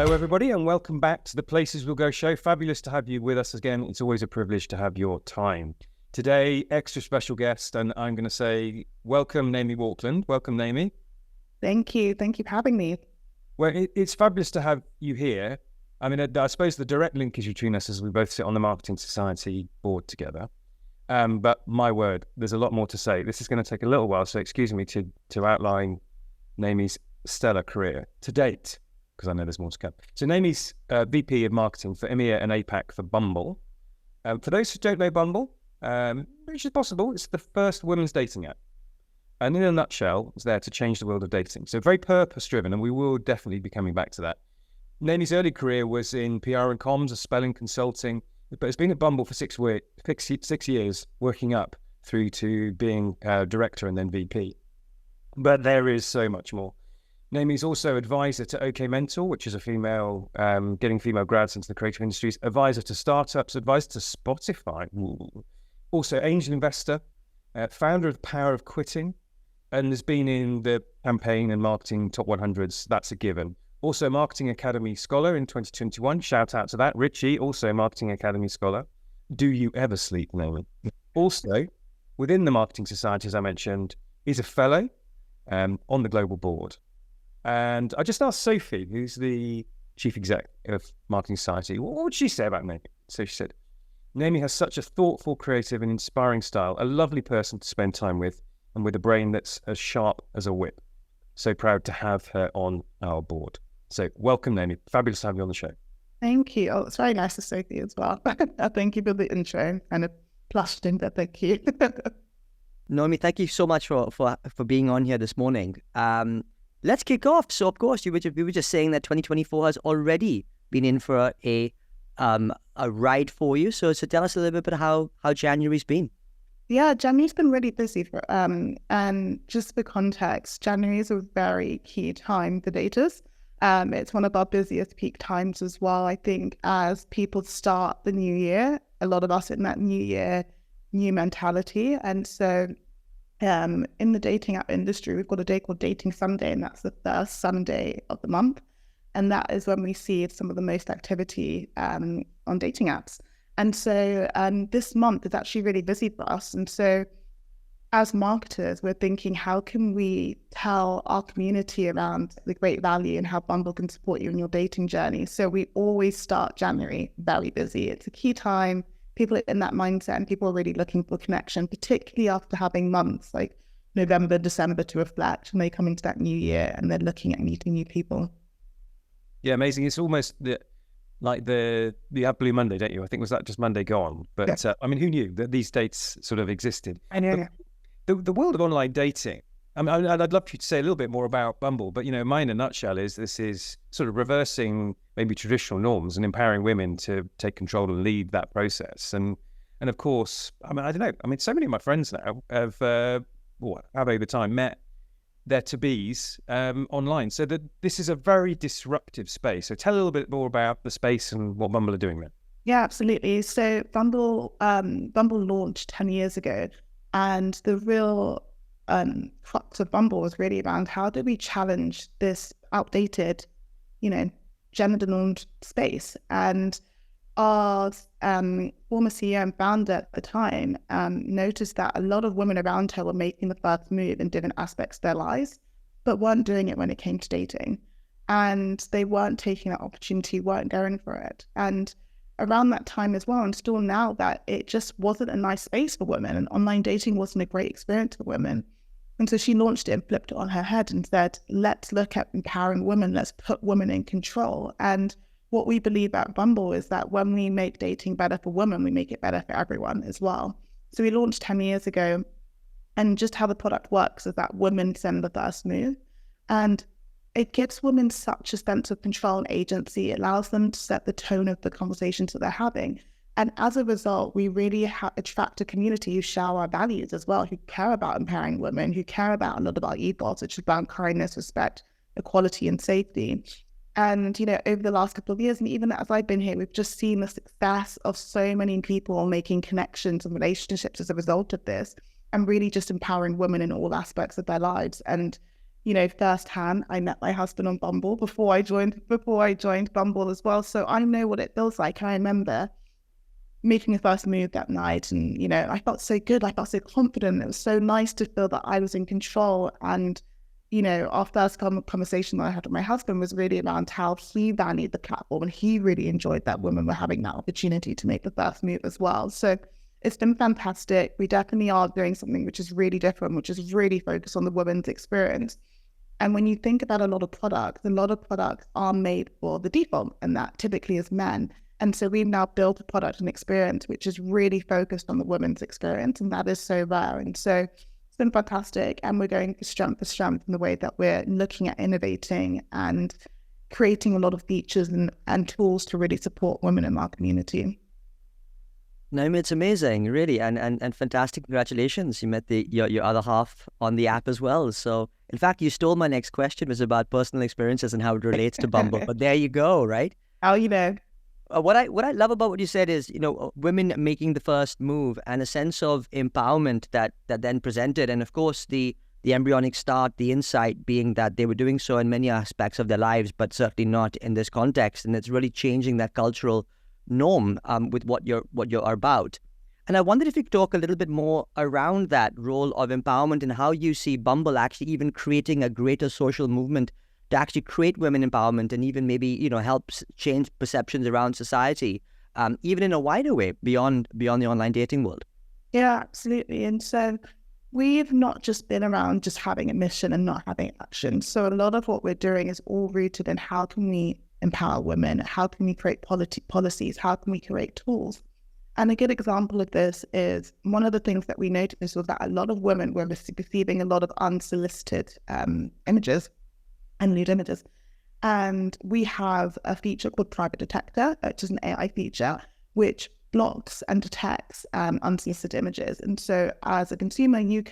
Hello, everybody, and welcome back to the Places We'll Go show. Fabulous to have you with us again. It's always a privilege to have your time. Today, extra special guest, and I'm going to say welcome, Naomi Walkland. Welcome, Naomi. Thank you. Thank you for having me. Well, it's fabulous to have you here. I mean, I suppose the direct linkage between us is we both sit on the Marketing Society board together. But my word, there's a lot more to say. This is going to take a little while, so excuse me to outline Naomi's stellar career to date, because I know there's more to come. So Naomi's VP of Marketing for EMEA and APAC for Bumble. For those who don't know Bumble, which is possible, it's the first women's dating app. And in a nutshell, it's there to change the world of dating. So very purpose-driven, and we will definitely be coming back to that. Naomi's early career was in PR and comms, spelling, consulting, but it's been at Bumble for 6 years, working up through to being director and then VP. But there is so much more. Naomi's also advisor to OK Mentor, which is a female, getting female grads into the creative industries, advisor to startups, advisor to Spotify, also angel investor, founder of the Power of Quitting, and has been in the campaign and marketing top 100s. That's a given. Also Marketing Academy Scholar in 2021. Shout out to that. Richie, also Marketing Academy Scholar. Do you ever sleep, Naomi? Also, within the Marketing Society, as I mentioned, is a fellow on the global board. And I just asked Sophie, who's the chief exec of Marketing Society, what would she say about Naomi? So she said, Naomi has such a thoughtful, creative and inspiring style, a lovely person to spend time with, and with a brain that's as sharp as a whip. So proud to have her on our board. So welcome, Naomi. Fabulous to have you on the show. Thank you. Oh, it's very nice to say you as well. Thank you for the intro and a plushed in there. Thank you. Naomi, thank you so much for being on here this morning. Let's kick off. So, of course, we were just saying that 2024 has already been in for a ride for you. So tell us a little bit about how January's been. Yeah, January's been really busy and just for context, January is a very key time for daters. It's one of our busiest peak times as well. I think as people start the new year, a lot of us in that new year, new mentality. And so in the dating app industry, we've got a day called Dating Sunday, and that's the first Sunday of the month. And that is when we see some of the most activity on dating apps. And so this month is actually really busy for us. And so as marketers, we're thinking, how can we tell our community around the great value and how Bumble can support you in your dating journey? So we always start January very busy. It's a key time. People are in that mindset and people are really looking for connection, particularly after having months like November, December to reflect, and they come into that new year and they're looking at meeting new people. Yeah, amazing. It's almost like you have Blue Monday, don't you? I think was that just Monday gone? But yeah. I mean, who knew that these dates sort of existed? I know. The world of online dating, I mean, I'd love for you to say a little bit more about Bumble, but, mine in a nutshell is this is sort of reversing maybe traditional norms and empowering women to take control and lead that process. And of course, I mean, I don't know. I mean, so many of my friends now have over time met their to-bes online. So that this is a very disruptive space. So tell a little bit more about the space and what Bumble are doing there. Yeah, absolutely. So Bumble launched 10 years ago. And the real crux of Bumble was really around how do we challenge this outdated, gender normed space. And our former CEO and founder at the time noticed that a lot of women around her were making the first move in different aspects of their lives, but weren't doing it when it came to dating. And they weren't taking that opportunity, weren't going for it. And around that time as well, and still now, that it just wasn't a nice space for women, and online dating wasn't a great experience for women. And so she launched it and flipped it on her head and said, let's look at empowering women, let's put women in control. And what we believe at Bumble is that when we make dating better for women, we make it better for everyone as well. So we launched 10 years ago, and just how the product works is that women send the first move. And it gives women such a sense of control and agency. It allows them to set the tone of the conversations that they're having. And as a result, we really attract a community who share our values as well, who care about empowering women, who care about a lot of our ethos, which is about kindness, respect, equality, and safety. And, over the last couple of years, and even as I've been here, we've just seen the success of so many people making connections and relationships as a result of this, and really just empowering women in all aspects of their lives. And firsthand. I met my husband on Bumble before I joined Bumble as well. So I know what it feels like. And I remember making a first move that night, and I felt so good. I felt so confident. It was so nice to feel that I was in control. And our first conversation that I had with my husband was really around how he valued the platform, and he really enjoyed that women were having that opportunity to make the first move as well. So it's been fantastic. We definitely are doing something which is really different, which is really focused on the women's experience. And when you think about a lot of products are made for the default, and that typically is men. And so we've now built a product and experience which is really focused on the women's experience, and that is so rare. And so it's been fantastic, and we're going for strength in the way that we're looking at innovating and creating a lot of features and tools to really support women in our community. Naomi, it's amazing, really, and fantastic. Congratulations. You met your other half on the app as well. So, in fact, you stole my next question, was about personal experiences and how it relates to Bumble. But there you go, right? How you know? What I love about what you said is, women making the first move and a sense of empowerment that then presented, and of course the embryonic start, the insight being that they were doing so in many aspects of their lives, but certainly not in this context, and it's really changing that cultural norm with what you're about. And I wondered if you could talk a little bit more around that role of empowerment and how you see Bumble actually even creating a greater social movement to actually create women empowerment, and even maybe helps change perceptions around society, even in a wider way beyond the online dating world. Yeah, absolutely. And so we've not just been around just having a mission and not having action. So a lot of what we're doing is all rooted in how can we empower women? How can we create policies? How can we create tools? And a good example of this is one of the things that we noticed was that a lot of women were receiving a lot of unsolicited images and nude images. And we have a feature called Private Detector, which is an AI feature, which blocks and detects unsolicited images. And so as a consumer, you'll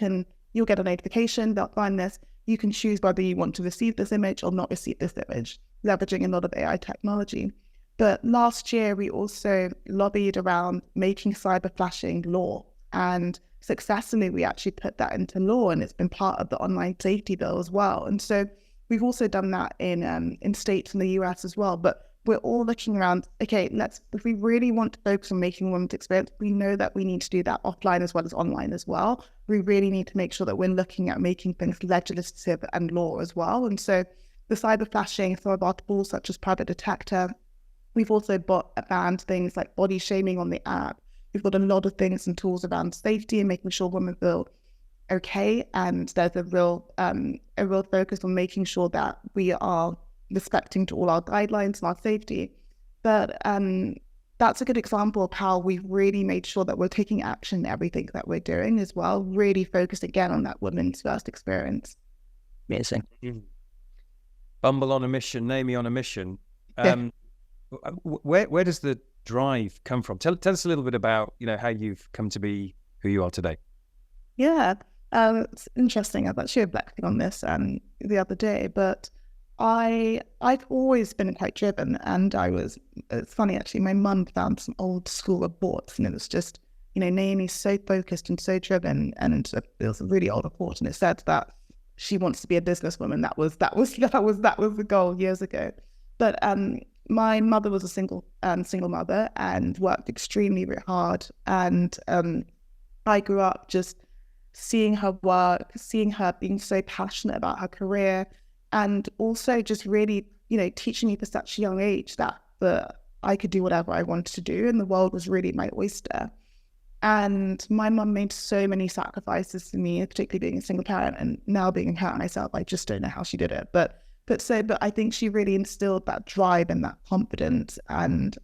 get a notification, they'll find this. You can choose whether you want to receive this image or not receive this image, leveraging a lot of AI technology. But last year, we also lobbied around making cyber flashing law. And successfully, we actually put that into law, and it's been part of the online safety bill as well. And so we've also done that in states in the US as well. But we're all looking around, okay, if we really want to focus on making women's experience, we know that we need to do that offline as well as online as well. We really need to make sure that we're looking at making things legislative and law as well. And so the cyber flashing, some of our tools such as Private Detector, we've also banned things like body shaming on the app. We've got a lot of things and tools around safety and making sure women feel okay. And there's a real focus on making sure that we are respecting to all our guidelines and our safety. But that's a good example of how we've really made sure that we're taking action in everything that we're doing as well, really focused again on that women's first experience. Amazing. Bumble on a mission, Naomi on a mission. Where does the drive come from? Tell us a little bit about how you've come to be who you are today. Yeah, it's interesting. I was actually reflecting on this the other day, but I've always been quite driven, and it's funny actually, my mum found some old school reports, and it was just, Naomi's so focused and so driven, and it was a really old report, and it said that she wants to be a businesswoman. That was the goal years ago. But my mother was a single mother and worked extremely hard, and I grew up just seeing her work, seeing her being so passionate about her career, and also just really, teaching me for such a young age that I could do whatever I wanted to do, and the world was really my oyster. And my mum made so many sacrifices for me, particularly being a single parent, and now being a parent myself, I just don't know how she did it. But I think she really instilled that drive and that confidence. And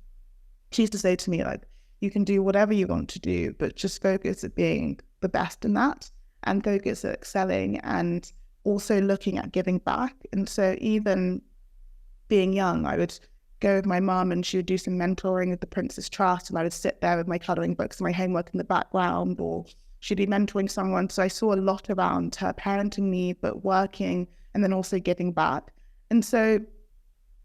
she used to say to me, like, you can do whatever you want to do, but just focus at being the best in that, and focus at excelling, and also looking at giving back. And so even being young, I would go with my mum, and she would do some mentoring at the Princess Trust, and I would sit there with my colouring books and my homework in the background, or she'd be mentoring someone. So I saw a lot around her parenting me, but working, and then also giving back. And so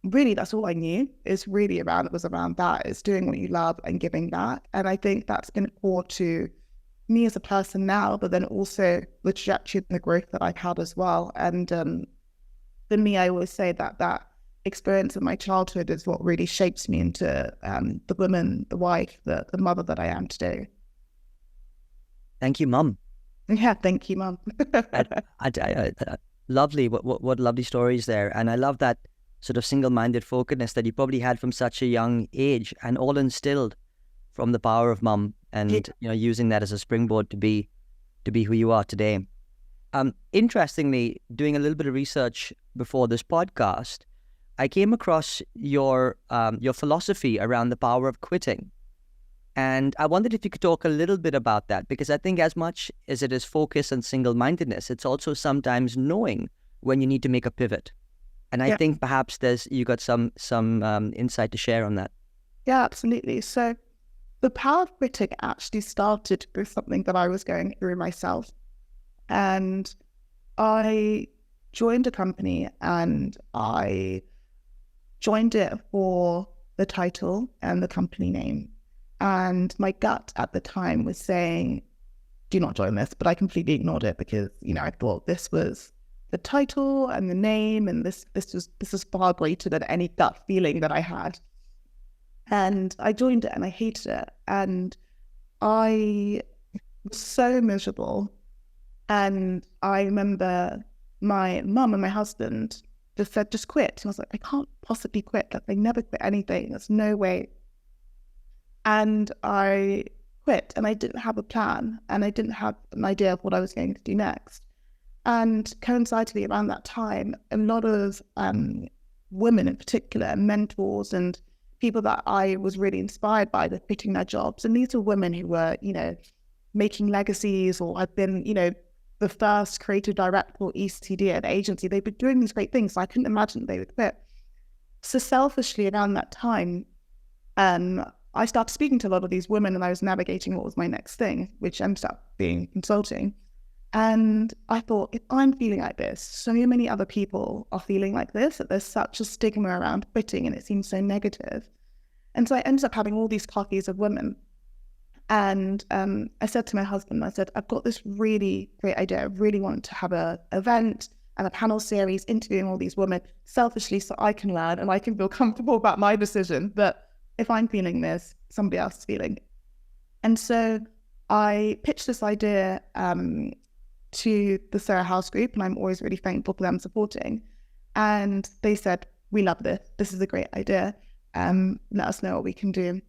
really that's all I knew. It was around that. It's doing what you love and giving back. And I think that's been core to me as a person now, but then also the trajectory and the growth that I've had as well. And for me, I always say that experience of my childhood is what really shapes me into the woman, the wife, the mother that I am today. Thank you, Mum. Yeah, thank you, Mum. Lovely. What lovely stories there. And I love that sort of single-minded focusedness that you probably had from such a young age, and all instilled from the power of Mum, and using that as a springboard to be who you are today. Interestingly, doing a little bit of research before this podcast, I came across your philosophy around the power of quitting. And I wondered if you could talk a little bit about that, because I think as much as it is focus and single-mindedness, it's also sometimes knowing when you need to make a pivot. And I think perhaps you got some insight to share on that. Yeah, absolutely. So the power of quitting actually started with something that I was going through myself. And I joined a company, and I joined it for the title and the company name. And my gut at the time was saying, do not join this. But I completely ignored it because, I thought this was the title and the name, and this is far greater than any gut feeling that I had. And I joined it and I hated it. And I was so miserable. And I remember my mum and my husband just said, just quit. And I was like, I can't possibly quit. Like, I never quit anything. There's no way. And I quit, and I didn't have a plan, and I didn't have an idea of what I was going to do next. And coincidentally around that time, a lot of women in particular, mentors and people that I was really inspired by, were quitting their jobs. And these are women who were, making legacies, or had been, the first creative director or ECD at an agency. They've been doing these great things. So I couldn't imagine they would quit. So selfishly around that time, I started speaking to a lot of these women, and I was navigating what was my next thing, which ended up being consulting. And I thought, if I'm feeling like this, so many other people are feeling like this, that there's such a stigma around quitting, and it seems so negative. And so I ended up having all these coffees of women. And I said to my husband, I said, I've got this really great idea. I really want to have an event and a panel series interviewing all these women selfishly, so I can learn and I can feel comfortable about my decision. But if I'm feeling this, somebody else is feeling. And so I pitched this idea to the Sarah House group, and I'm always really thankful for them supporting. And they said, we love this. This is a great idea. Let us know what we can do.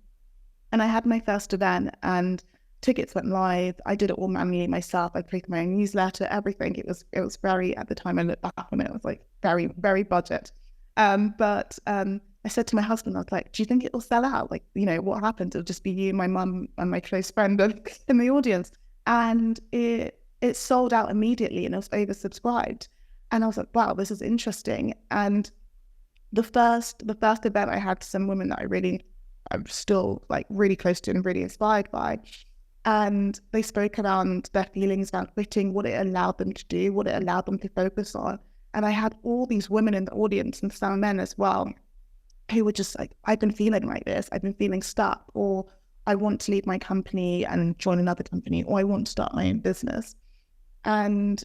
And I had my first event, and tickets went live. I did it all manually myself. I created my own newsletter, everything. It was very, at the time I look back on it, it was like very, very budget. But I said to my husband, I was like, do you think it will sell out? Like, what happens? It'll just be you, my mum, and my close friend in the audience. And it sold out immediately, and it was oversubscribed. And I was like, wow, this is interesting. And the first event, I had some women that I'm still like really close to and really inspired by. And they spoke around their feelings about quitting, what it allowed them to do, what it allowed them to focus on. And I had all these women in the audience, and some men as well, who were just like, I've been feeling like this. I've been feeling stuck, or I want to leave my company and join another company, or I want to start my own business. And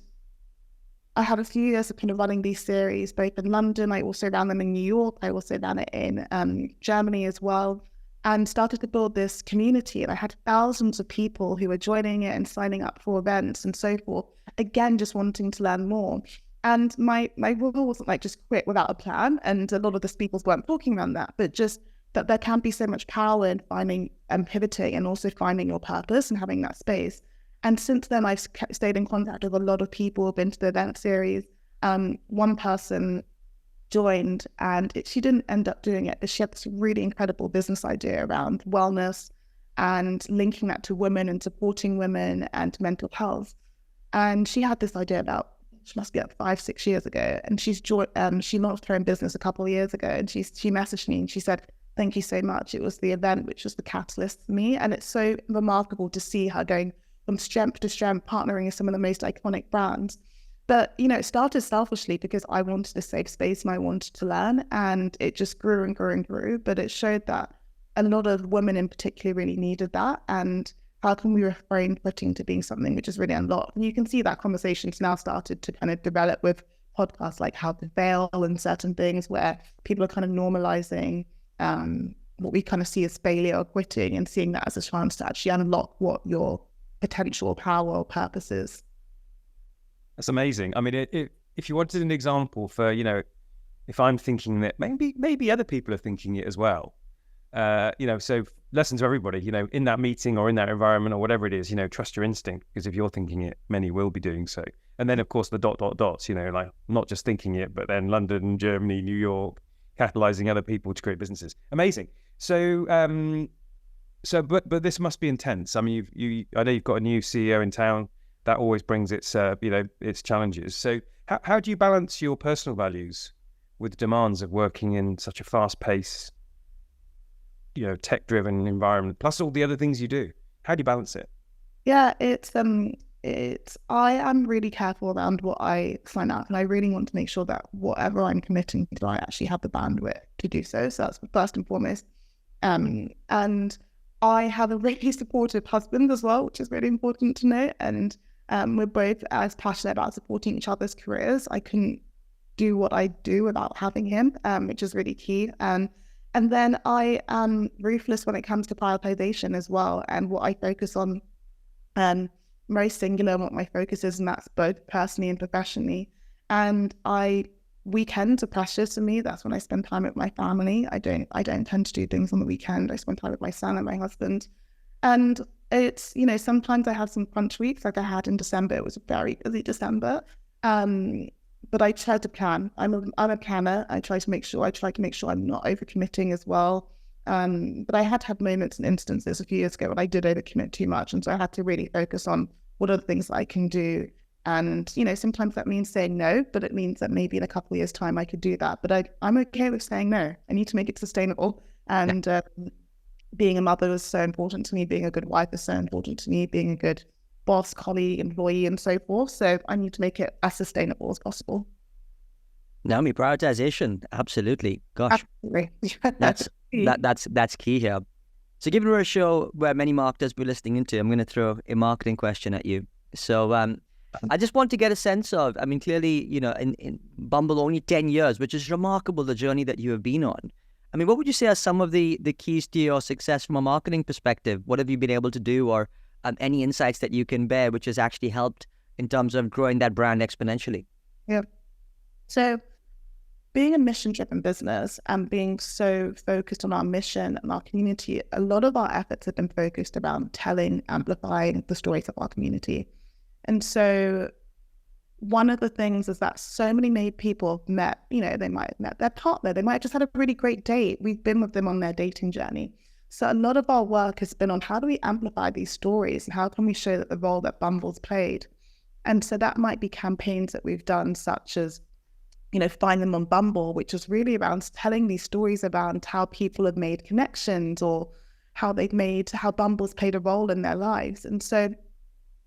I had a few years of kind of running these series, both in London. I also ran them in New York. I also ran it in Germany as well, and started to build this community. And I had thousands of people who were joining it and signing up for events and so forth. Again, just wanting to learn more. And my rule wasn't like just quit without a plan. And a lot of the speakers weren't talking around that, but just that there can be so much power in finding and pivoting, and also finding your purpose and having that space. And since then, I've stayed in contact with a lot of people, been to the event series. One person joined, and she didn't end up doing it, but she had this really incredible business idea around wellness and linking that to women and supporting women and mental health. And she had this idea about, she must be up 5-6 years ago, and she launched her own business a couple of years ago, and she messaged me and she said, thank you so much. It was the event which was the catalyst for me. And it's so remarkable to see her going from strength to strength, partnering with some of the most iconic brands. But, it started selfishly because I wanted a safe space and I wanted to learn, and it just grew and grew and grew. But it showed that a lot of women in particular really needed that, and how can we reframe quitting to being something which is really unlocked? And you can see that conversation's now started to kind of develop with podcasts like How to Fail and certain things where people are kind of normalizing what we kind of see as failure or quitting and seeing that as a chance to actually unlock what your potential power or purpose is. That's amazing. I mean, if you wanted an example for, if I'm thinking that maybe other people are thinking it as well, so lesson to everybody, in that meeting or in that environment or whatever it is, trust your instinct, because if you're thinking it, many will be doing so. And then, of course, the ... like not just thinking it, but then London, Germany, New York, catalyzing other people to create businesses. Amazing. So, but this must be intense. I mean, I know you've got a new CEO in town. That always brings its challenges. So how do you balance your personal values with the demands of working in such a fast-paced, tech-driven environment, plus all the other things you do? How do you balance it? Yeah, I am really careful around what I sign up, and I really want to make sure that whatever I'm committing to, I actually have the bandwidth to do so. So that's first and foremost. And I have a really supportive husband as well, which is really important to note. And we're both as passionate about supporting each other's careers. I couldn't do what I do without having him, which is really key. And then I am ruthless when it comes to prioritization as well, and what I focus on. Very singular in what my focus is, and that's both personally and professionally. And weekends are precious to me. That's when I spend time with my family. I don't tend to do things on the weekend. I spend time with my son and my husband. And it's, sometimes I have some crunch weeks, like I had in December. It was a very busy December. But I try to plan. I'm a planner. I try to make sure I'm not overcommitting as well. But I had to have moments and instances a few years ago when I did overcommit too much. And so I had to really focus on what are the things that I can do. And, sometimes that means saying no, but it means that maybe in a couple of years' time I could do that. But I'm okay with saying no. I need to make it sustainable. And being a mother is so important to me. Being a good wife is so important to me. Being a good boss, colleague, employee, and so forth. So I need to make it as sustainable as possible. Naomi, prioritization, absolutely. Gosh, Absolutely. that's key here. So given we're a show where many marketers will be listening into, I'm going to throw a marketing question at you. So I just want to get a sense of, I mean, clearly, in Bumble only 10 years, which is remarkable, the journey that you have been on. I mean, what would you say are some of the keys to your success from a marketing perspective? What have you been able to do, or any insights that you can bear, which has actually helped in terms of growing that brand exponentially? Yeah. So being a mission-driven business and being so focused on our mission and our community, a lot of our efforts have been focused around telling, amplifying the stories of our community. And so one of the things is that so many people have met, they might have met their partner, they might have just had a really great date. We've been with them on their dating journey. So a lot of our work has been on how do we amplify these stories and how can we show that the role that Bumble's played. And so that might be campaigns that we've done, such as Find Them on Bumble, which is really around telling these stories about how people have made connections or how Bumble's played a role in their lives. And so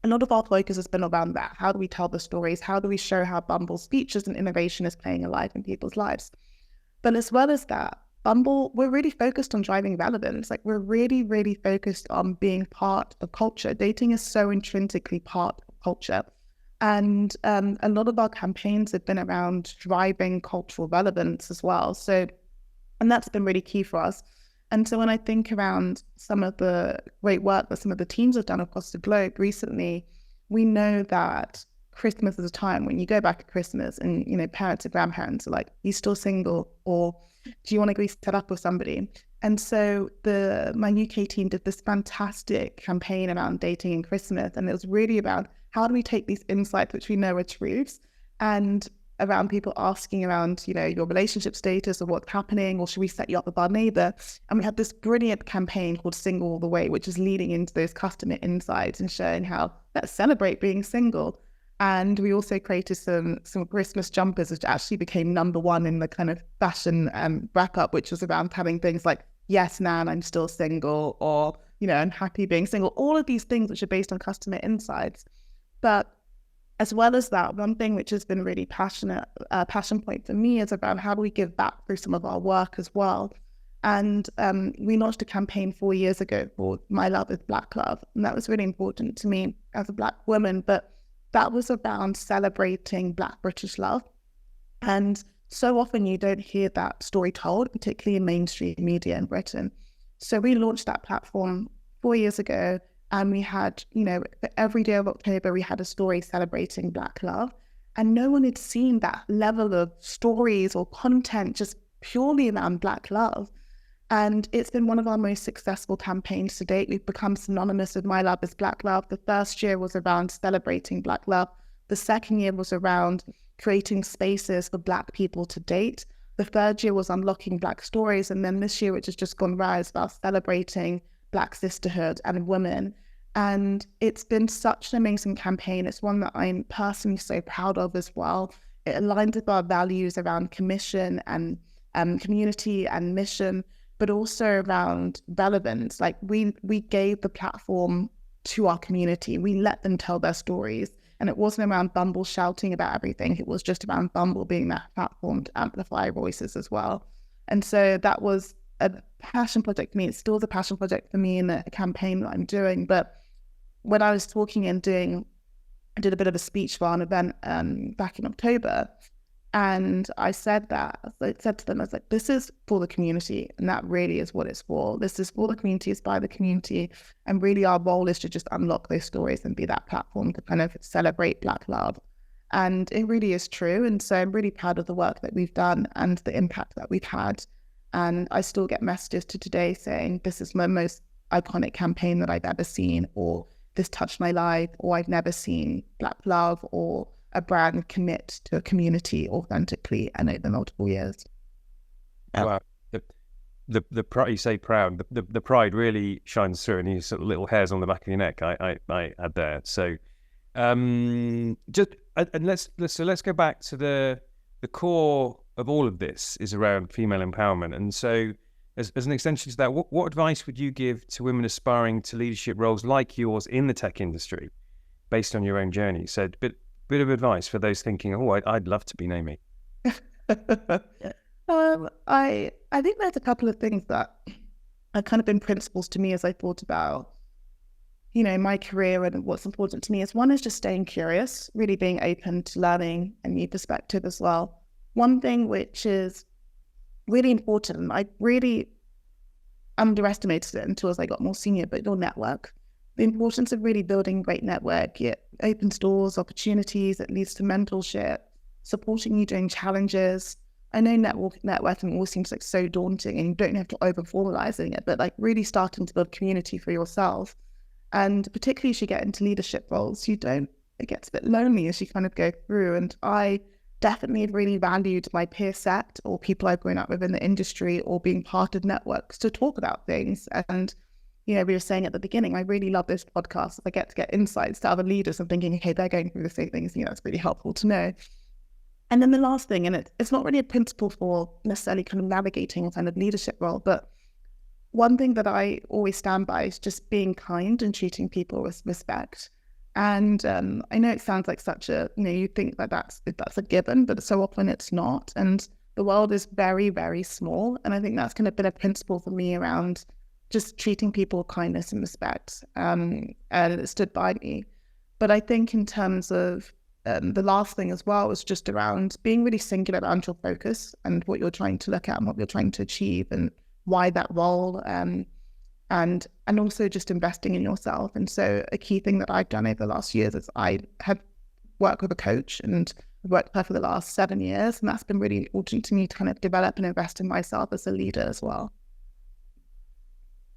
a lot of our focus has been around that. How do we tell the stories? How do we show how Bumble's features and innovation is playing a life in people's lives? But as well as that, Bumble, we're really focused on driving relevance. Like, we're really, really focused on being part of culture. Dating is so intrinsically part of culture. And a lot of our campaigns have been around driving cultural relevance as well. And that's been really key for us. And so when I think around some of the great work that some of the teams have done across the globe recently, we know that Christmas is a time when you go back at Christmas and, parents and grandparents are like, you still single? Or do you want to go set up with somebody? And so my UK team did this fantastic campaign around dating and Christmas. And it was really about how do we take these insights, which we know are truths, and around people asking around, your relationship status or what's happening, or should we set you up with our neighbor? And we had this brilliant campaign called Single All the Way, which is leading into those customer insights and showing how let's celebrate being single. And we also created some Christmas jumpers, which actually became #1 in the kind of fashion wrap-up, which was around having things like, yes, Nan, I'm still single, or, I'm happy being single. All of these things which are based on customer insights. But as well as that, one thing which has been really passion point for me is about how do we give back through some of our work as well. And we launched a campaign 4 years ago called My Love is Black Love. And that was really important to me as a Black woman. But that was around celebrating Black British love. And so often you don't hear that story told, particularly in mainstream media in Britain. So we launched that platform 4 years ago. And we had, for every day of October, we had a story celebrating Black love. And no one had seen that level of stories or content just purely around Black love. And it's been one of our most successful campaigns to date. We've become synonymous with My Love is Black Love. The first year was around celebrating Black love. The second year was around creating spaces for Black people to date. The third year was unlocking Black stories. And then this year, which has just gone by, is about celebrating Black sisterhood and women. And it's been such an amazing campaign. It's one that I'm personally so proud of as well. It aligns with our values around commission and community and mission, but also around relevance. Like we gave the platform to our community. We let them tell their stories. And it wasn't around Bumble shouting about everything. It was just around Bumble being that platform to amplify voices as well. And so that was a passion project for me. It's still a passion project for me in the campaign that I'm doing. But when I was talking and I did a bit of a speech for an event back in October, and I said that, I said to them, I was like, this is for the community, and that really is what it's for. This is for the community, it's by the community, and really our role is to just unlock those stories and be that platform to kind of celebrate Black love. And it really is true, and so I'm really proud of the work that we've done and the impact that we've had. And I still get messages to today saying, this is my most iconic campaign that I've ever seen, or this touched my life, or I've never seen Black love or a brand commit to a community authentically and over multiple years. Wow. The pride, you say proud, the pride really shines through, and you sort of little hairs on the back of your neck I had there. So let's go back to the core of all of this is around female empowerment. And so as an extension to that, what advice would you give to women aspiring to leadership roles like yours in the tech industry based on your own journey? So bit of advice for those thinking, I'd love to be Naomi. I think there's a couple of things that have kind of been principles to me as I thought about, my career and what's important to me. Is one is just staying curious, really being open to learning a new perspective as well. One thing which is really important, I really underestimated it until as I got more senior, but your network. The importance of really building a great network. It opens doors, opportunities, it leads to mentorship, supporting you during challenges. I know networking always seems like so daunting, and you don't have to over-formalizing it, but like really starting to build community for yourself. And particularly as you get into leadership roles, it gets a bit lonely as you kind of go through. And I definitely have really valued my peer set or people I've grown up with in the industry or being part of networks to talk about things. And we were saying at the beginning, I really love this podcast. I get to get insights to other leaders and thinking, okay, they're going through the same things. It's really helpful to know. And then the last thing, and it's not really a principle for necessarily kind of navigating a kind of leadership role, but one thing that I always stand by is just being kind and treating people with respect. And I know it sounds like such a, you think that that's a given, but so often it's not. And the world is very, very small. And I think that's kind of been a principle for me around just treating people with kindness and respect, and it stood by me. But I think in terms of the last thing as well was just around being really singular around your focus and what you're trying to look at and what you're trying to achieve and why that role, and also just investing in yourself. And so a key thing that I've done over the last years is I have worked with a coach, and I've worked with her for the last 7 years, and that's been really important to me to kind of develop and invest in myself as a leader as well.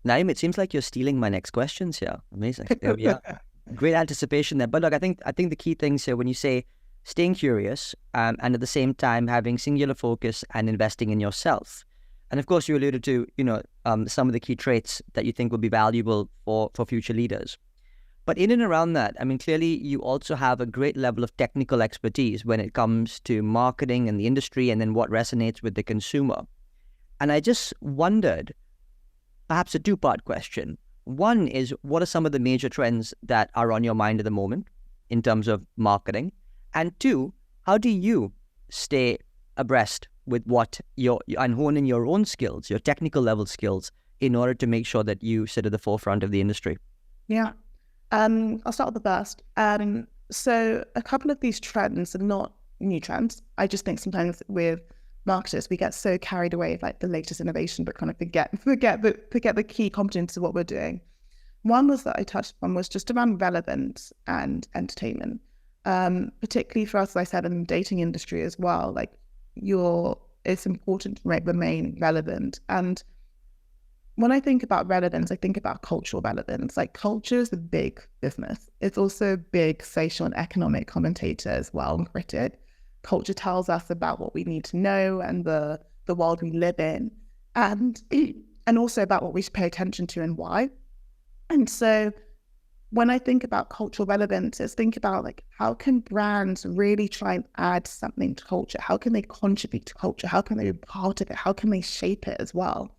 Naim, it seems like you're stealing my next questions here. Amazing. There we are. Great anticipation there. But look, I think the key things here when you say staying curious and at the same time having singular focus and investing in yourself. And of course, you alluded to some of the key traits that you think will be valuable for future leaders. But in and around that, I mean, clearly you also have a great level of technical expertise when it comes to marketing and the industry, and then what resonates with the consumer. And I just wondered, perhaps a two-part question. One is, what are some of the major trends that are on your mind at the moment in terms of marketing? And two, how do you stay abreast with what and hone in your own skills, your technical level skills, in order to make sure that you sit at the forefront of the industry? Yeah. I'll start with the first. So a couple of these trends are not new trends. I just think sometimes with marketers, we get so carried away with like the latest innovation, but kind of forget the key components of what we're doing. One was that I touched on was just around relevance and entertainment. Particularly for us, as I said, in the dating industry as well, like it's important to remain relevant. And when I think about relevance, I think about cultural relevance. Like culture is a big business. It's also a big social and economic commentator as well, and critic. Culture tells us about what we need to know and the world we live in, and also about what we should pay attention to and why. And so when I think about cultural relevance, it's think about like, how can brands really try and add something to culture? How can they contribute to culture? How can they be part of it? How can they shape it as well?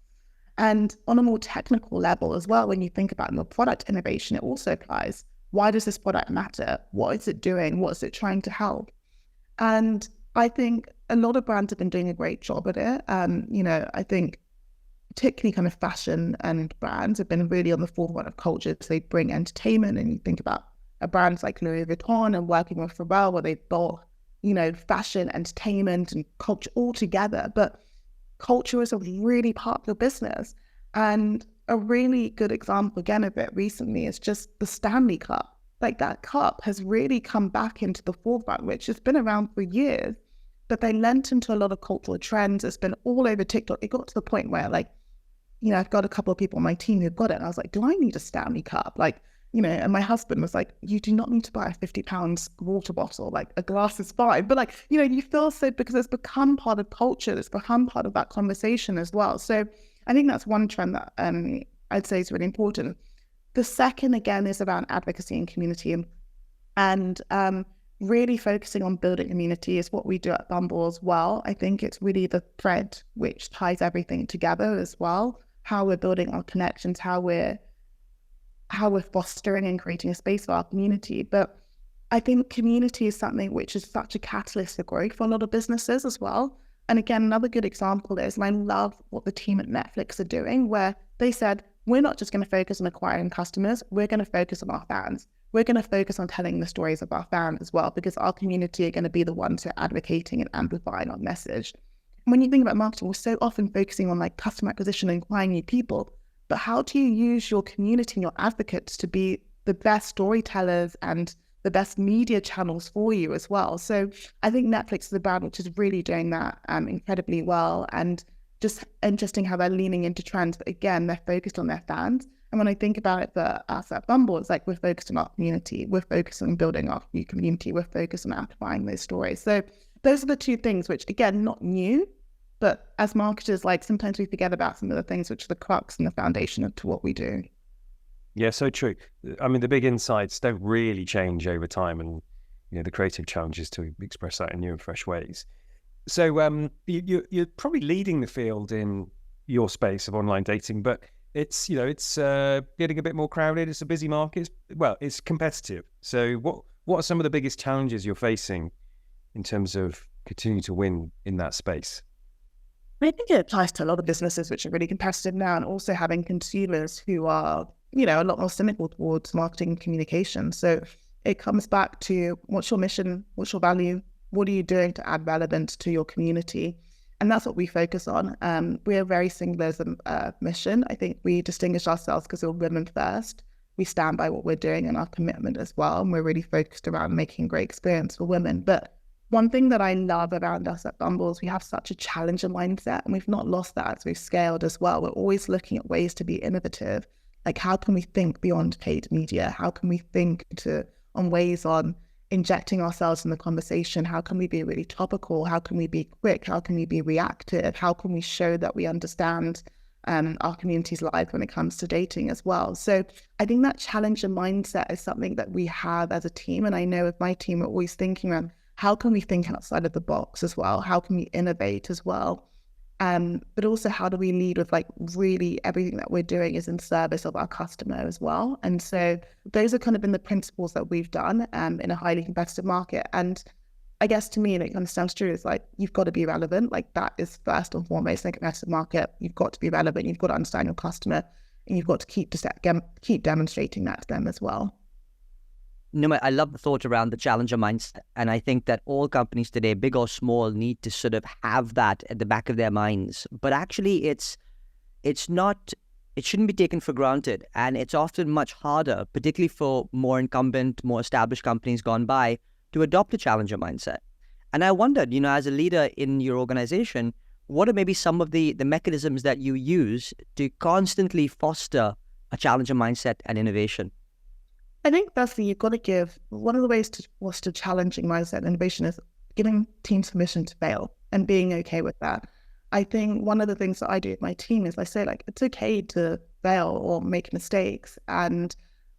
And on a more technical level as well, when you think about your product innovation, it also applies. Why does this product matter? What is it doing? What is it trying to help? And I think a lot of brands have been doing a great job at it. I think particularly kind of fashion and brands have been really on the forefront of culture. So they bring entertainment, and you think about brands like Louis Vuitton and working with Pharrell, where they've brought, fashion, entertainment and culture all together. But culture is a really part of your business. And a really good example, again, of it recently is just the Stanley Cup. Like that cup has really come back into the forefront, which has been around for years, but they lent into a lot of cultural trends. It's been all over TikTok. It got to the point where I've got a couple of people on my team who've got it. And I was like, do I need a Stanley Cup? And my husband was like, you do not need to buy a £50 water bottle. Like a glass is fine. But you feel so, because it's become part of culture. It's become part of that conversation as well. So I think that's one trend that I'd say is really important. The second, again, is around advocacy and community, and really focusing on building community is what we do at Bumble as well. I think it's really the thread which ties everything together as well. How we're building our connections, how we're fostering and creating a space for our community. But I think community is something which is such a catalyst for growth for a lot of businesses as well. And again, another good example is, and I love what the team at Netflix are doing, where they said, we're not just going to focus on acquiring customers, we're going to focus on our fans. We're going to focus on telling the stories of our fans as well, because our community are going to be the ones who are advocating and amplifying our message. When you think about marketing, we're so often focusing on like customer acquisition and acquiring new people, but how do you use your community and your advocates to be the best storytellers and the best media channels for you as well? So I think Netflix is a brand which is really doing that incredibly well, and just interesting how they're leaning into trends, but again, they're focused on their fans. And when I think about it for us at Bumble, it's like we're focused on our community, we're focused on building our new community, we're focused on amplifying those stories. So those are the two things which, again, not new, but as marketers, like sometimes we forget about some of the things which are the crux and the foundation to what we do. Yeah, so true. I mean, the big insights don't really change over time, and the creative challenge is to express that in new and fresh ways. So you're probably leading the field in your space of online dating, but it's getting a bit more crowded. It's a busy market. It's competitive. So what are some of the biggest challenges you're facing in terms of continuing to win in that space? I think it applies to a lot of businesses which are really competitive now, and also having consumers who are, a lot more cynical towards marketing and communication. So it comes back to, what's your mission? What's your value? What are you doing to add relevance to your community? And that's what we focus on. We're very singular as a mission. I think we distinguish ourselves because we're women first. We stand by what we're doing and our commitment as well. And we're really focused around making a great experience for women. But one thing that I love around us at Bumble is we have such a challenger mindset, and we've not lost that as we've scaled as well. We're always looking at ways to be innovative. Like, how can we think beyond paid media? How can we think on ways on injecting ourselves in the conversation? How can we be really topical? How can we be quick? How can we be reactive? How can we show that we understand our community's life when it comes to dating as well? So I think that challenger mindset is something that we have as a team. And I know with my team, we're always thinking around, how can we think outside of the box as well? How can we innovate as well? But also, how do we lead with really everything that we're doing is in service of our customer as well? And so those are kind of been the principles that we've done in a highly competitive market. And I guess to me, and it comes down to is like, you've got to be relevant. Like that is first and foremost in a competitive market. You've got to be relevant. You've got to understand your customer, and you've got to keep demonstrating that to them as well. No, I love the thought around the challenger mindset. And I think that all companies today, big or small, need to sort of have that at the back of their minds. But actually, it shouldn't be taken for granted. And it's often much harder, particularly for more incumbent, more established companies gone by, to adopt a challenger mindset. And I wondered, as a leader in your organization, what are maybe some of the mechanisms that you use to constantly foster a challenger mindset and innovation? I think firstly, you've got to give, one of the ways to foster challenging mindset and innovation is giving teams permission to fail and being okay with that. I think one of the things that I do with my team is I say, like, it's okay to fail or make mistakes. And,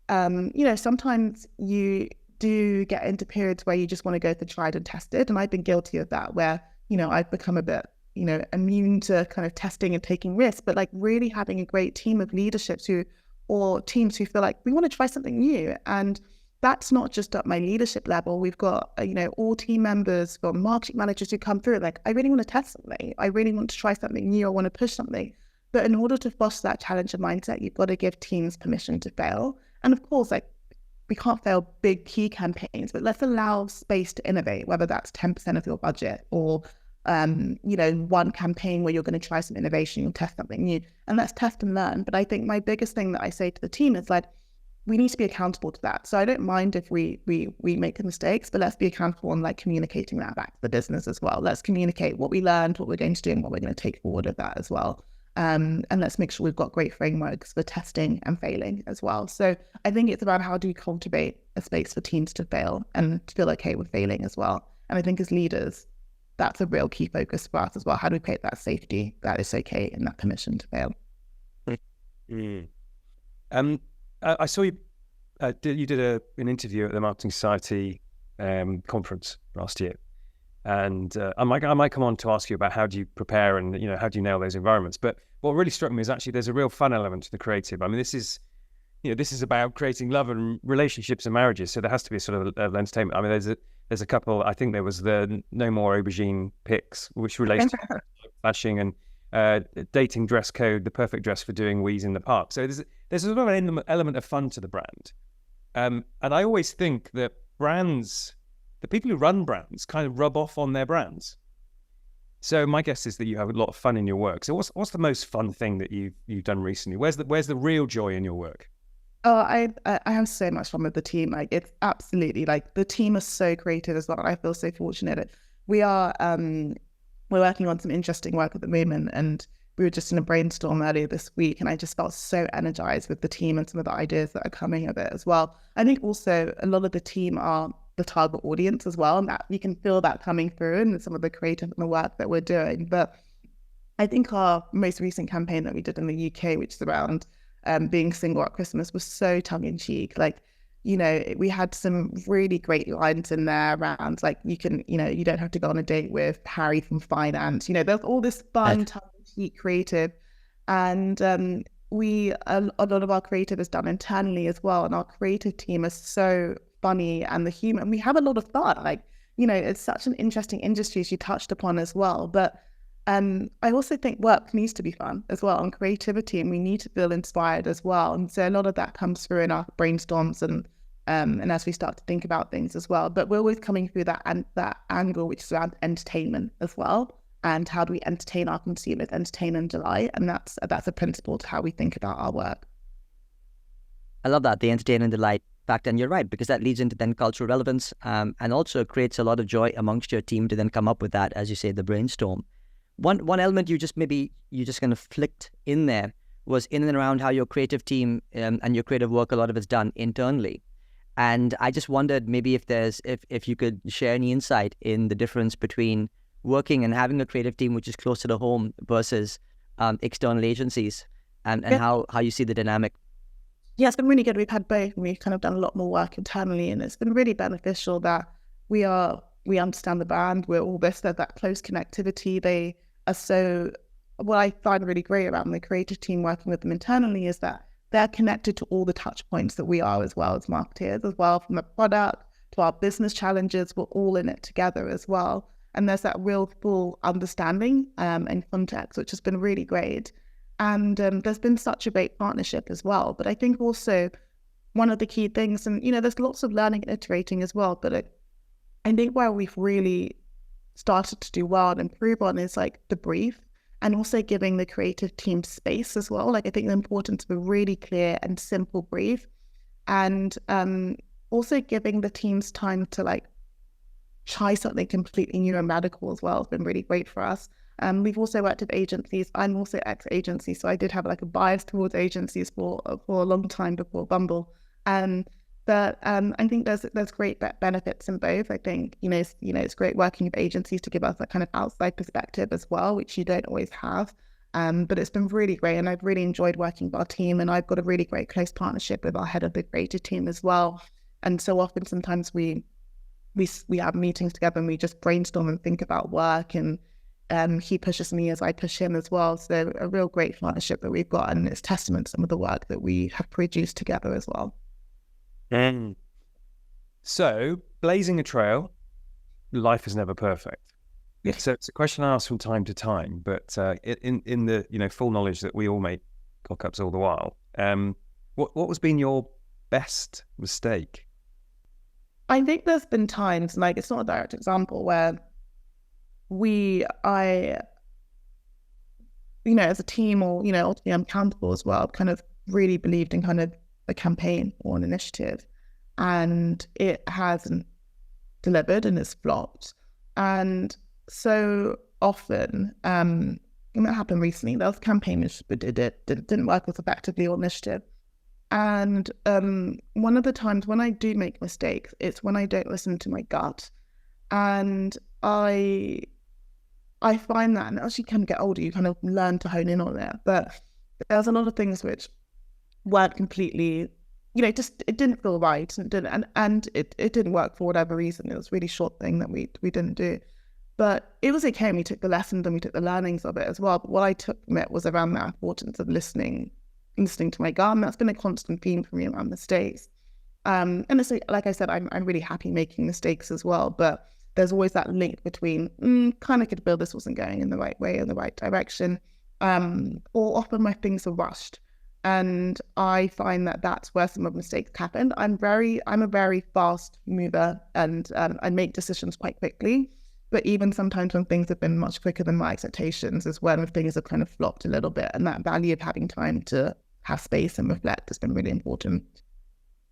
sometimes you do get into periods where you just want to go for tried and tested. And I've been guilty of that, where, I've become a bit, immune to kind of testing and taking risks, but like really having a great team of leaderships or teams who feel like we want to try something new. And that's not just at my leadership level. We've got, all team members, got marketing managers who come through, like, I really want to test something. I really want to try something new. I want to push something. But in order to foster that challenger mindset, you've got to give teams permission to fail. And of course, like, we can't fail big key campaigns, but let's allow space to innovate, whether that's 10% of your budget or one campaign where you're going to try some innovation, you'll test something new, and let's test and learn. But I think my biggest thing that I say to the team is like, we need to be accountable to that. So I don't mind if we make mistakes, but let's be accountable on like communicating that back to the business as well. Let's communicate what we learned, what we're going to do, and what we're going to take forward of that as well. And let's make sure we've got great frameworks for testing and failing as well. So I think it's about how do you cultivate a space for teams to fail and to feel okay with failing as well. And I think as leaders, that's a real key focus for us as well. How do we create that safety that is okay and that permission to fail? I saw you did an interview at the Marketing Society conference last year, and I might come on to ask you about how do you prepare and how do you nail those environments. But what really struck me is actually there's a real fun element to the creative. I mean, this is about creating love and relationships and marriages, so there has to be a sort of entertainment. I mean, there's a couple. I think there was the No More Aubergine pics, which relates to flashing and dating dress code, the perfect dress for doing wheeze in the park. So there's a sort of an element of fun to the brand. And I always think that brands, the people who run brands, kind of rub off on their brands. So my guess is that you have a lot of fun in your work. So what's the most fun thing that you've done recently? Where's the real joy in your work? Oh, I have so much fun with the team. Like, it's absolutely, like, the team is so creative as well. I feel so fortunate. We are we're working on some interesting work at the moment, and we were just in a brainstorm earlier this week, and I just felt so energized with the team and some of the ideas that are coming of it as well. I think also a lot of the team are the target audience as well, and that you can feel that coming through in some of the creative and the work that we're doing. But I think our most recent campaign that we did in the UK, which is around being single at Christmas, was so tongue-in-cheek. Like, we had some really great lines in there around, like, you don't have to go on a date with Harry from finance. There's all this fun, tongue-in-cheek creative. And a lot of our creative is done internally as well. And our creative team is so funny, and the humor, and we have a lot of fun. Like, it's such an interesting industry, as you touched upon as well. But I also think work needs to be fun as well, and creativity, and we need to feel inspired as well. And so a lot of that comes through in our brainstorms and as we start to think about things as well. But we're always coming through that angle, which is around entertainment as well, and how do we entertain our consumers, entertain and delight, and that's a principle to how we think about our work. I love that, the entertain and delight fact, and you're right, because that leads into then cultural relevance, and also creates a lot of joy amongst your team to then come up with that, as you say, the brainstorm. One element you just kind of flicked in there was in and around how your creative team and your creative work, a lot of it's done internally. And I just wondered maybe if you could share any insight in the difference between working and having a creative team which is closer to home versus external agencies, and how you see the dynamic. Yeah, it's been really good. We've had both, and we've kind of done a lot more work internally, and it's been really beneficial that we understand the brand. We're all this, that close connectivity. They are so, what I find really great around the creative team working with them internally is that they're connected to all the touch points that we are as well as marketeers as well, from the product to our business challenges. We're all in it together as well. And there's that real full understanding and context, which has been really great. And there's been such a great partnership as well. But I think also one of the key things, and, there's lots of learning and iterating as well, but I think where we've really started to do well and improve on is like the brief, and also giving the creative team space as well. Like, I think the importance of a really clear and simple brief, and also giving the teams time to like try something completely new and radical as well has been really great for us. We've also worked with agencies. I'm also ex-agency, so I did have like a bias towards agencies for a long time before Bumble. But I think there's great benefits in both. I think it's great working with agencies to give us that kind of outside perspective as well, which you don't always have. But it's been really great, and I've really enjoyed working with our team. And I've got a really great close partnership with our head of the creative team as well. And so often, sometimes we have meetings together and we just brainstorm and think about work, and he pushes me as I push him as well. So a real great partnership that we've got, and it's testament to some of the work that we have produced together as well. So, blazing a trail, life is never perfect. Yes. So it's a question I ask from time to time, but in the full knowledge that we all make cock-ups all the while. What has been your best mistake? I think there's been times, like, it's not a direct example, where as a team, or ultimately I'm accountable as well, kind of really believed in kind of a campaign or an initiative, and it hasn't delivered and it's flopped. And so often, and that happened recently, there was a campaign but didn't work as effectively, or initiative. And one of the times when I do make mistakes, it's when I don't listen to my gut. And I find that, and as you kind of get older, you kind of learn to hone in on it. But there's a lot of things which weren't completely, just it didn't feel right, and it didn't work for whatever reason. It was a really short thing that we didn't do. But it was okay, and we took the lessons and we took the learnings of it as well. But what I took from it was around the importance of listening to my gut, and that's been a constant theme for me around mistakes. And it's like I said, I'm really happy making mistakes as well, but there's always that link between kind of could feel this wasn't going in the right way, in the right direction, or often my things are rushed, and I find that that's where some of the mistakes happen. I'm a very fast mover, and I make decisions quite quickly. But even sometimes when things have been much quicker than my expectations is when things have kind of flopped a little bit, and that value of having time to have space and reflect has been really important.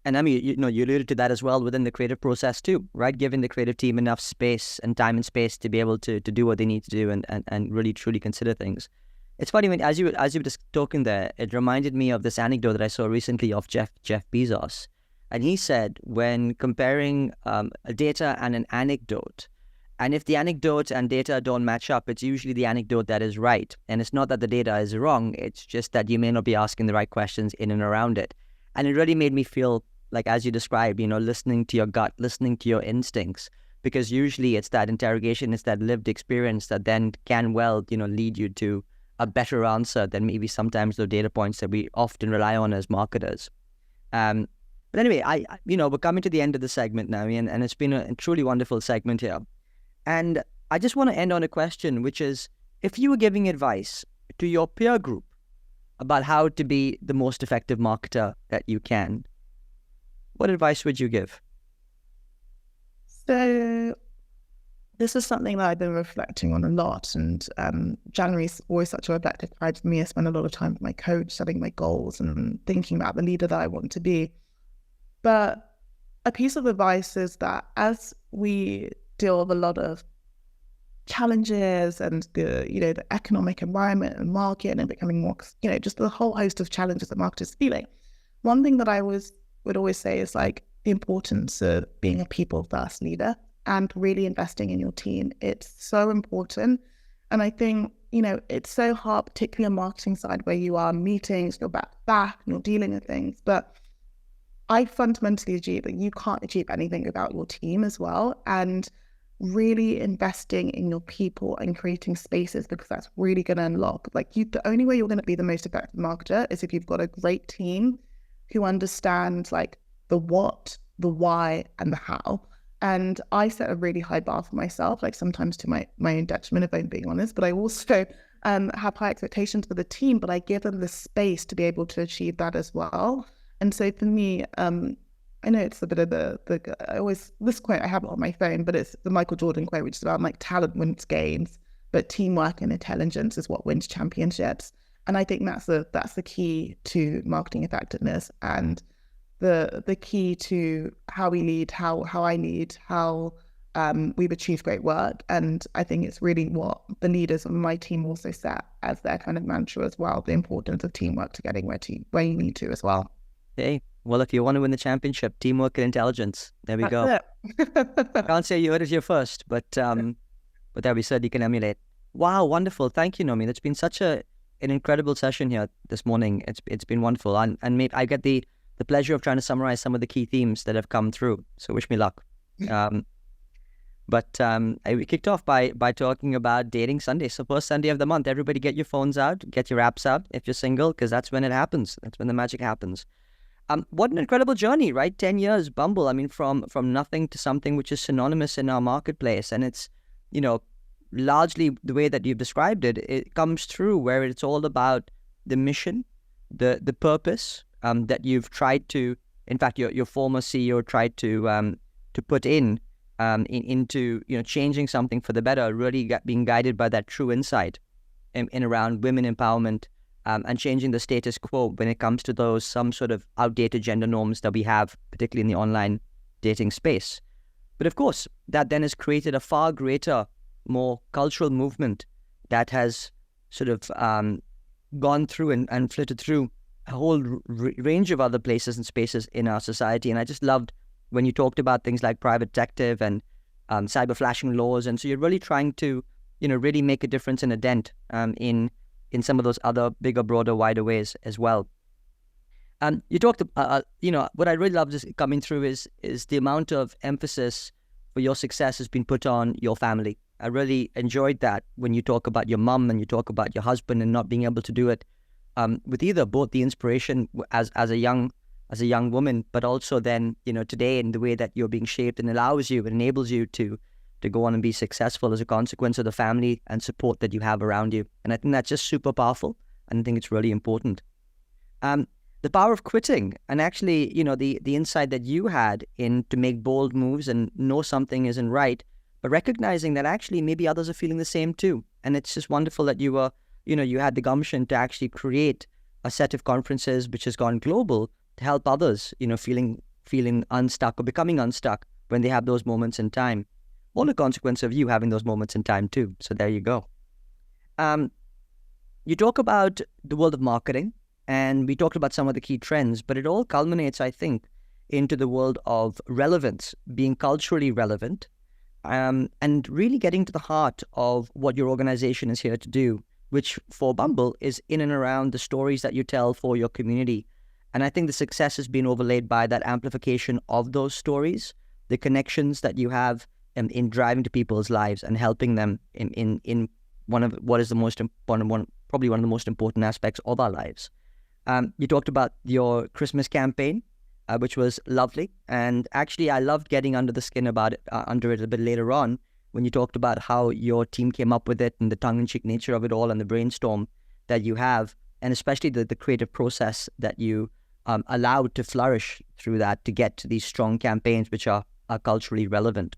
And I mean, you alluded to that as well within the creative process too, right? Giving the creative team enough space and time and space to be able to do what they need to do, and really truly consider things. It's funny, when as you were just talking there, it reminded me of this anecdote that I saw recently of Jeff Bezos. And he said, when comparing a data and an anecdote, and if the anecdote and data don't match up, it's usually the anecdote that is right. And it's not that the data is wrong, it's just that you may not be asking the right questions in and around it. And it really made me feel like, as you described, listening to your gut, listening to your instincts, because usually it's that interrogation, it's that lived experience that then can lead you to a better answer than maybe sometimes the data points that we often rely on as marketers. But anyway, we're coming to the end of the segment now, and it's been a truly wonderful segment here. And I just want to end on a question, which is, if you were giving advice to your peer group about how to be the most effective marketer that you can, what advice would you give? So this is something that I've been reflecting on a lot, and January is always such a reflective time for me. I spend a lot of time with my coach, setting my goals and thinking about the leader that I want to be. But a piece of advice is that as we deal with a lot of challenges and the economic environment and market and becoming more, just the whole host of challenges that marketers are feeling, one thing that I would always say is like the importance of being a people first leader and really investing in your team. It's so important. And I think, it's so hard, particularly on the marketing side, where you are in meetings, you're back to back and you're dealing with things. But I fundamentally believe that you can't achieve anything without your team as well. And really investing in your people and creating spaces, because that's really going to unlock, the only way you're going to be the most effective marketer is if you've got a great team who understands the what, the why, and the how. And I set a really high bar for myself, like sometimes to my own detriment, if I'm being honest, but I also have high expectations for the team, but I give them the space to be able to achieve that as well. And so for me, I know it's a bit of this quote, I have it on my phone, but it's the Michael Jordan quote, which is about like talent wins games, but teamwork and intelligence is what wins championships. And I think that's the key to marketing effectiveness, and the key to how we lead, how I lead, how we've achieved great work. And I think it's really what the leaders on my team also set as their kind of mantra as well, the importance of teamwork to getting where you need to as well. Okay. Well, if you want to win the championship, teamwork and intelligence. There we go. I can't say you heard it here first, but that we certainly can emulate. Wow, wonderful. Thank you, Naomi. That's been such an incredible session here this morning. It's been wonderful. And maybe I get the pleasure of trying to summarize some of the key themes that have come through. So wish me luck. But we kicked off by talking about Dating Sunday. So first Sunday of the month, everybody get your phones out, get your apps out if you're single, because that's when it happens. That's when the magic happens. What an incredible journey, right? 10 years, Bumble. I mean, from nothing to something which is synonymous in our marketplace. And it's, largely the way that you've described it, it comes through where it's all about the mission, the purpose that you've tried to, in fact, your former CEO tried to put into changing something for the better, really being guided by that true insight in around women empowerment and changing the status quo when it comes to some sort of outdated gender norms that we have, particularly in the online dating space. But of course, that then has created a far greater, more cultural movement that has sort of gone through and flitted through a whole range of other places and spaces in our society. And I just loved when you talked about things like private detective and cyber flashing laws. And so you're really trying to, really make a difference and a dent in some of those other bigger, broader, wider ways as well. You talked, what I really loved is coming through is the amount of emphasis for your success has been put on your family. I really enjoyed that when you talk about your mum and you talk about your husband and not being able to do it with both the inspiration as a young woman, but also then, today in the way that you're being shaped and enables you to go on and be successful as a consequence of the family and support that you have around you. And I think that's just super powerful. And I think it's really important. The power of quitting and actually, the insight that you had to make bold moves and know something isn't right, but recognizing that actually maybe others are feeling the same too. And it's just wonderful that you were, you had the gumption to actually create a set of conferences which has gone global to help others, feeling unstuck or becoming unstuck when they have those moments in time. All a consequence of you having those moments in time too. So there you go. You talk about the world of marketing, and we talked about some of the key trends, but it all culminates, I think, into the world of relevance, being culturally relevant, and really getting to the heart of what your organization is here to do, which for Bumble is in and around the stories that you tell for your community. And I think the success has been overlaid by that amplification of those stories, the connections that you have in driving to people's lives and helping them in one of what is the most important probably one of the most important aspects of our lives. You talked about your Christmas campaign, which was lovely. And actually, I loved getting under the skin about it, under it a bit later on, when you talked about how your team came up with it and the tongue-in-cheek nature of it all and the brainstorm that you have, and especially the creative process that you allowed to flourish through that to get to these strong campaigns which are culturally relevant.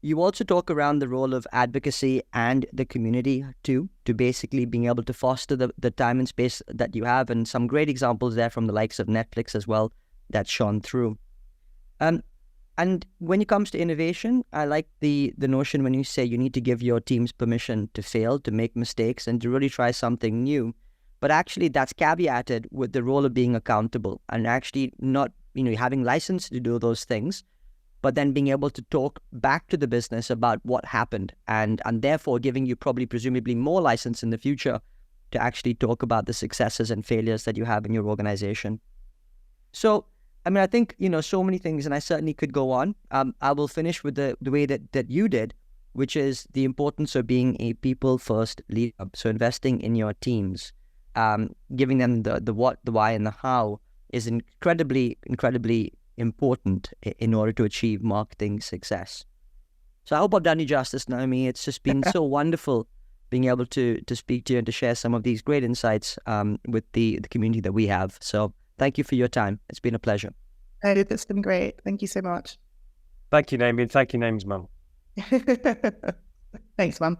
You also talk around the role of advocacy and the community too, to basically being able to foster the time and space that you have, and some great examples there from the likes of Netflix as well that shone through. And when it comes to innovation, I like the notion when you say you need to give your teams permission to fail, to make mistakes, and to really try something new. But actually, that's caveated with the role of being accountable and actually not, having license to do those things, but then being able to talk back to the business about what happened and therefore giving you presumably more license in the future to actually talk about the successes and failures that you have in your organization. So, I think, so many things, and I certainly could go on. I will finish with the way that you did, which is the importance of being a people-first leader. So investing in your teams, giving them the what, the why, and the how is incredibly important in order to achieve marketing success. So I hope I've done you justice, Naomi. It's just been so wonderful being able to speak to you and to share some of these great insights with the community that we have. So thank you for your time. It's been a pleasure. Oh, it's been great. Thank you so much. Thank you, Naomi, and thank you, Naomi's mum. Thanks, Mum.